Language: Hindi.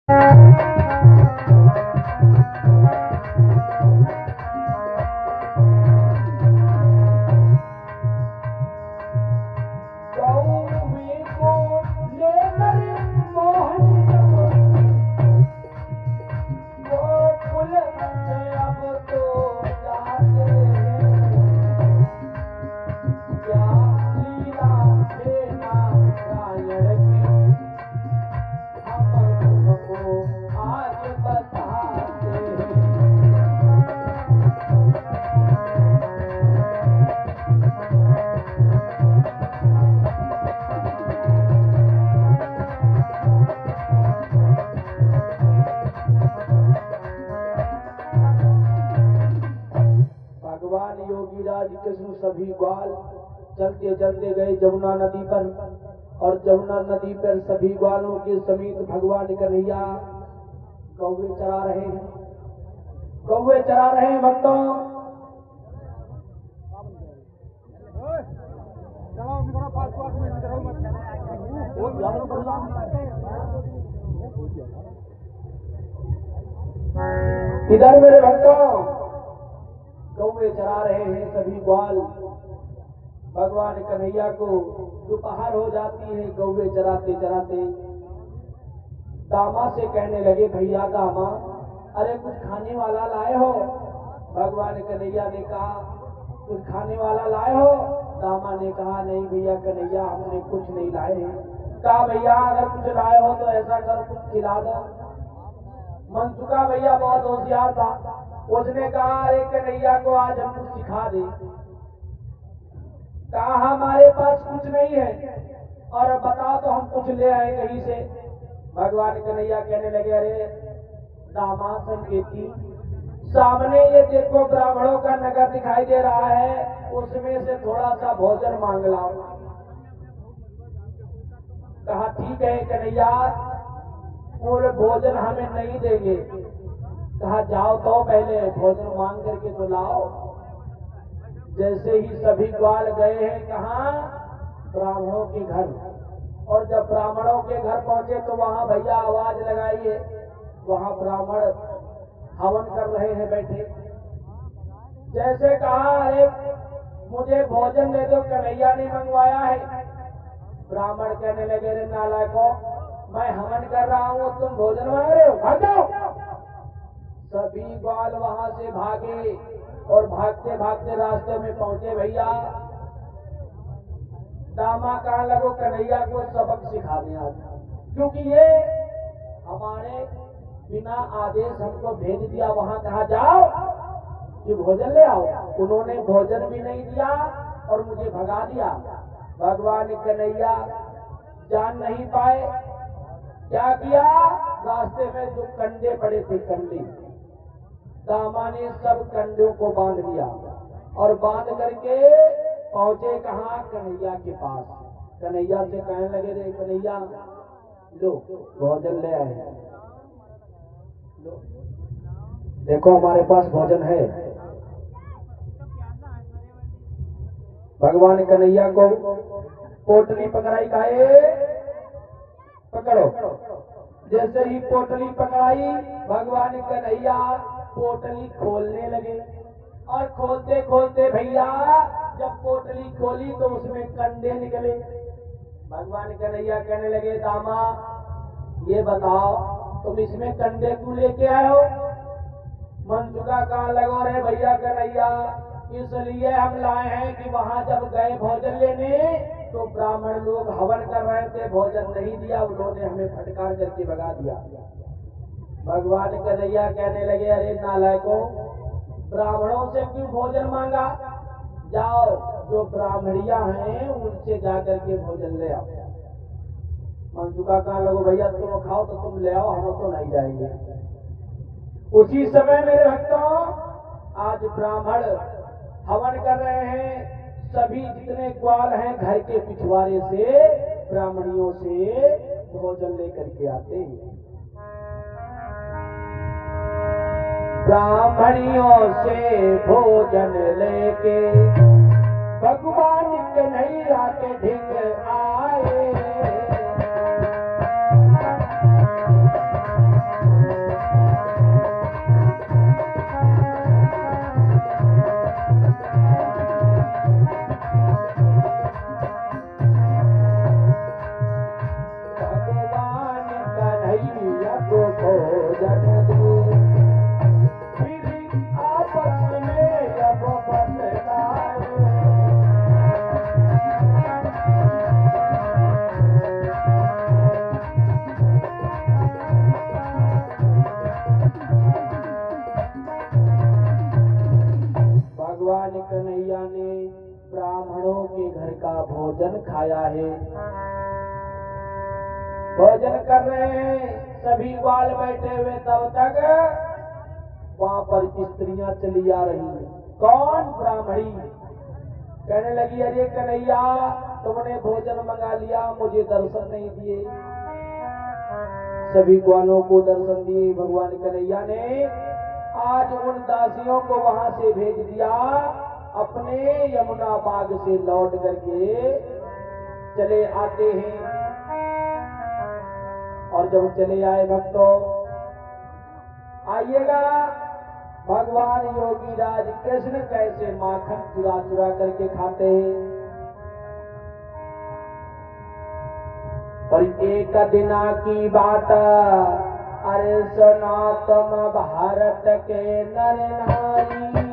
भगवान योगीराज कृष्ण सभी ग्वाल चलते चलते गए जमुना नदी पर, और जमुना नदी पर सभी ग्वालों के समेत भगवान कन्हैया कौवे चरा रहे हैं। कौवे चरा रहे हैं भक्तों। इधर मेरे भक्तों कौवे चरा रहे हैं सभी ग्वाल। भगवान कन्हैया को दोपहर हो जाती है, कौवे चराते चराते दामा से कहने लगे, भैया दामा, अरे कुछ खाने वाला लाए हो? भगवान कन्हैया ने कहा, कुछ खाने वाला लाए हो? दामा ने कहा, नहीं भैया कन्हैया, हमने कुछ नहीं लाए हैं। कहा, भैया अगर कुछ लाए हो तो ऐसा करो, कुछ खिला दो। मनसुखा भैया बहुत होशियार था, उसने कहा, अरे कन्हैया को आज हम कुछ सिखा दे। कहा, हमारे पास कुछ नहीं है, और बताओ तो हम कुछ ले आए कहीं से। भगवान कन्हैया कहने लगे, अरे दामा संकेती, सामने ये देखो ब्राह्मणों का नगर दिखाई दे रहा है, उसमें से थोड़ा सा भोजन मांग लाओ। कहा, ठीक है कन्हैया, पूरे भोजन हमें नहीं देंगे। कहा, जाओ तो पहले भोजन मांग करके तो लाओ। जैसे ही सभी ग्वाल गए हैं कहाँ? ब्राह्मणों के घर। और जब ब्राह्मणों के घर पहुंचे तो वहां भैया आवाज लगाई है, वहां ब्राह्मण हवन कर रहे हैं बैठे। जैसे कहा, अरे मुझे भोजन दे दो, कन्हैया ने मंगवाया है। ब्राह्मण कहने लगे, अरे नालायकों, मैं हवन कर रहा हूं, तुम भोजन मांग रहे हो, भाग जाओ। सभी ग्वाल वहां से भागे और भागते भागते रास्ते में पहुंचे। भैया दामा कहा लगो कन्हैया को सबक सिखा दें आज, क्योंकि ये हमारे बिना आदेश हमको भेज दिया, वहां कहा जाओ कि भोजन ले आओ। उन्होंने भोजन भी नहीं दिया और मुझे भगा दिया। भगवान कन्हैया जान नहीं पाए, क्या किया? रास्ते में जो कंडे पड़े थे, कंडे, दामा ने सब कंडों को बांध लिया और बांध करके पहुंचे कहाँ? कन्हैया के पास। कन्हैया से कहने लगे, रे कन्हैया, लो भोजन ले आए, लो देखो हमारे पास भोजन है। भगवान कन्हैया को पोटली पकड़ाई, खाए पकड़ो। जैसे ही पोटली पकड़ाई, भगवान कन्हैया पोटली खोलने लगे, और खोलते खोलते भैया जब पोटली खोली तो उसमें कंडे निकले। भगवान कन्हैया कहने लगे, दामा ये बताओ तुम इसमें कंडे क्यों लेके आए हो? मनसुखा कहाँ लगो, रे भैया कन्हैया, इसलिए हम लाए हैं कि वहां जब गए भोजन लेने तो ब्राह्मण लोग हवन कर रहे थे, भोजन नहीं दिया, उन्होंने हमें फटकार करके भगा दिया। भगवान कन्हैया कहने लगे, अरे नालायकों, ब्राह्मणों से क्यों भोजन मांगा? जाओ जो ब्राह्मणियां हैं उनसे जाकर के भोजन ले आओ। मनसुखा कहाँ लगो, भैया तुम खाओ तो तुम ले आओ, हम तो नहीं जाएंगे। उसी समय मेरे भक्तों, आज ब्राह्मण हवन कर रहे हैं। सभी जितने ग्वाल हैं घर के पिछवाड़े से ब्राह्मणियों से भोजन लेकर के आते हैं। ब्राह्मणियों से भोजन लेके भगवान कन्हैया के ढिंग आए। भगवान कन्हैया ने ब्राह्मणों के घर का भोजन खाया है। भोजन कर रहे हैं, सभी ग्वाल बैठे हुए, तब तक वहां पर स्त्रियां चली आ रही हैं। कौन? ब्राह्मणी। कहने लगी, अरे कन्हैया, तुमने भोजन मंगा लिया, मुझे दर्शन नहीं दिए। सभी ग्वालों को दर्शन दिए भगवान कन्हैया ने। आज उन दासियों को वहां से भेज दिया, अपने यमुना बाग से लौट करके चले आते हैं। और जब चले आए भक्तों, आइएगा भगवान योगीराज कृष्ण कैसे माखन चुरा चुरा करके खाते हैं। और एक दिना की बात, अरे सुना तुम भारत के नर नारी,